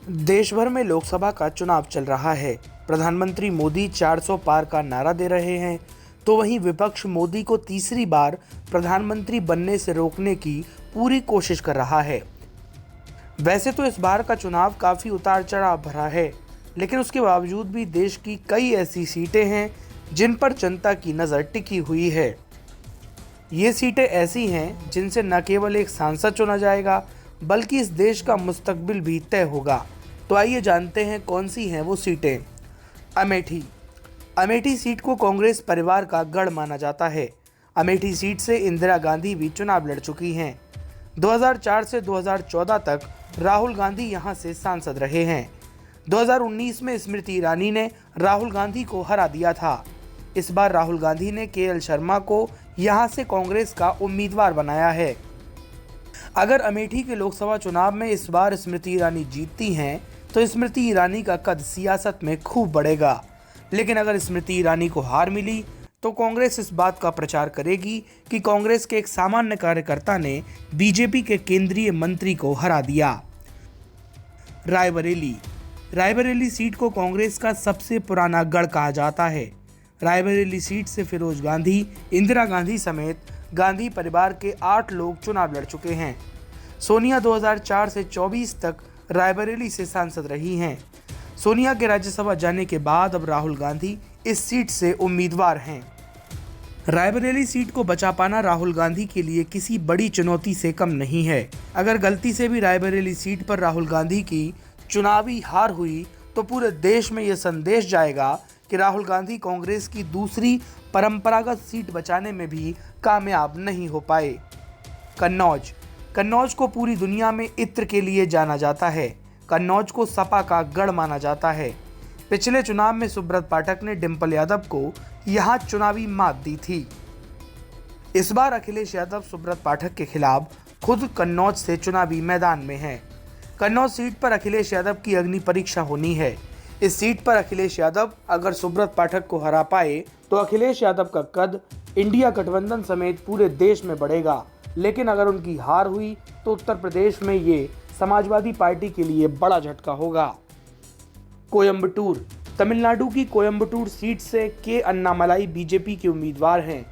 देश भर में लोकसभा का चुनाव चल रहा है। प्रधानमंत्री मोदी 400 पार का नारा दे रहे हैं, तो वहीं विपक्ष मोदी को तीसरी बार प्रधानमंत्री बनने से रोकने की पूरी कोशिश कर रहा है। वैसे तो इस बार का चुनाव काफी उतार चढ़ाव भरा है, लेकिन उसके बावजूद भी देश की कई ऐसी सीटें हैं जिन पर जनता की नज़र टिकी हुई है। ये सीटें ऐसी हैं जिनसे न केवल एक सांसद चुना जाएगा, बल्कि इस देश का मुस्तकबिल भी तय होगा। तो आइए जानते हैं कौन सी हैं वो सीटें। अमेठी सीट को कांग्रेस परिवार का गढ़ माना जाता है। अमेठी सीट से इंदिरा गांधी भी चुनाव लड़ चुकी हैं। 2004 से 2014 तक राहुल गांधी यहां से सांसद रहे हैं। 2019 में स्मृति ईरानी ने राहुल गांधी को हरा दिया था। इस बार राहुल गांधी ने केएल शर्मा को यहां से कांग्रेस का उम्मीदवार बनाया है। अगर अमेठी के लोकसभा चुनाव में इस बार स्मृति ईरानी जीतती हैं, तो स्मृति ईरानी का कद सियासत में खूब बढ़ेगा। लेकिन अगर स्मृति ईरानी को हार मिली, तो कांग्रेस इस बात का प्रचार करेगी कि कांग्रेस के एक सामान्य कार्यकर्ता ने बीजेपी के केंद्रीय मंत्री को हरा दिया। रायबरेली सीट को कांग्रेस का सबसे पुराना गढ़ कहा जाता है। रायबरेली सीट से फिरोज गांधी, इंदिरा गांधी समेत गांधी परिवार के 8 लोग चुनाव लड़ चुके हैं। सोनिया 2004 से 24 तक रायबरेली से सांसद रही हैं। सोनिया के राज्यसभा जाने के बाद अब राहुल गांधी इस सीट से उम्मीदवार हैं। रायबरेली सीट को बचा पाना राहुल गांधी के लिए किसी बड़ी चुनौती से कम नहीं है। अगर गलती से भी रायबरेली सीट पर राहुल गांधी की चुनावी हार हुई, तो पूरे देश में यह संदेश जाएगा कि राहुल गांधी कांग्रेस की दूसरी परंपरागत सीट बचाने में भी कामयाब नहीं हो पाए। कन्नौज को पूरी दुनिया में इत्र के लिए जाना जाता है। कन्नौज को सपा का गढ़ माना जाता है। पिछले चुनाव में सुब्रत पाठक ने डिंपल यादव को यहां चुनावी मात दी थी। इस बार अखिलेश यादव सुब्रत पाठक के खिलाफ खुद कन्नौज से चुनावी मैदान में हैं। कन्नौज सीट पर अखिलेश यादव की अग्नि परीक्षा होनी है। इस सीट पर अखिलेश यादव अगर सुब्रत पाठक को हरा पाए, तो अखिलेश यादव का कद इंडिया गठबंधन समेत पूरे देश में बढ़ेगा। लेकिन अगर उनकी हार हुई, तो उत्तर प्रदेश में ये समाजवादी पार्टी के लिए बड़ा झटका होगा। तमिलनाडु की कोयम्बटूर सीट से के अन्नामलाई बीजेपी के उम्मीदवार हैं।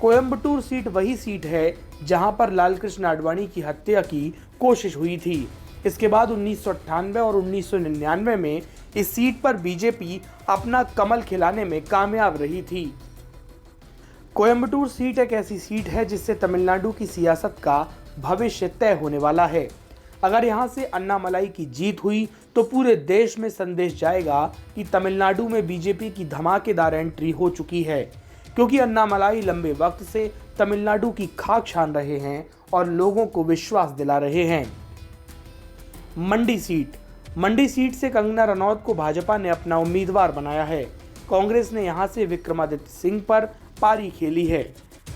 कोयम्बटूर सीट वही सीट है जहां पर लालकृष्ण आडवाणी की हत्या की कोशिश हुई थी। इसके बाद 1998 और 1999 में इस सीट पर बीजेपी अपना कमल खिलाने में कामयाब रही थी। कोयम्बटूर सीट एक ऐसी सीट है जिससे तमिलनाडु की सियासत का भविष्य तय होने वाला है। अगर यहां से अन्नामलाई की जीत हुई, तो पूरे देश में संदेश जाएगा कि तमिलनाडु में बीजेपी की धमाकेदार एंट्री हो चुकी है, क्योंकि अन्नामलाई लंबे वक्त से तमिलनाडु की खाक छान रहे हैं और लोगों को विश्वास दिला रहे हैं। मंडी सीट से कंगना रनौत को भाजपा ने अपना उम्मीदवार बनाया है। कांग्रेस ने यहां से विक्रमादित्य सिंह पर पारी खेली है।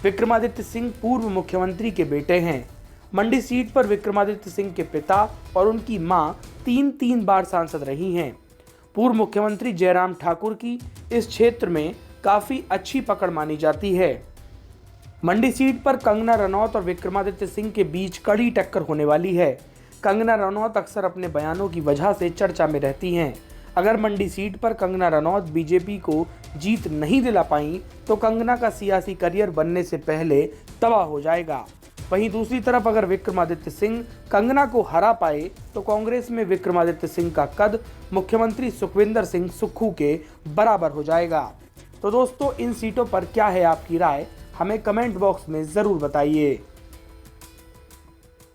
विक्रमादित्य सिंह पूर्व मुख्यमंत्री के बेटे हैं। मंडी सीट पर विक्रमादित्य सिंह के पिता और उनकी मां तीन बार सांसद रही हैं। पूर्व मुख्यमंत्री जयराम ठाकुर की इस क्षेत्र में काफी अच्छी पकड़ मानी जाती है। मंडी सीट पर कंगना रनौत और विक्रमादित्य सिंह के बीच कड़ी टक्कर होने वाली है। कंगना रनौत अक्सर अपने बयानों की वजह से चर्चा में रहती हैं। अगर मंडी सीट पर कंगना रनौत बीजेपी को जीत नहीं दिला पाई, तो कंगना का सियासी करियर बनने से पहले तबाह हो जाएगा। वहीं दूसरी तरफ अगर विक्रमादित्य सिंह कंगना को हरा पाए, तो कांग्रेस में विक्रमादित्य सिंह का कद मुख्यमंत्री सुखविंदर सिंह सुक्खू के बराबर हो जाएगा। तो दोस्तों, इन सीटों पर क्या है आपकी राय, हमें कमेंट बॉक्स में जरूर बताइए।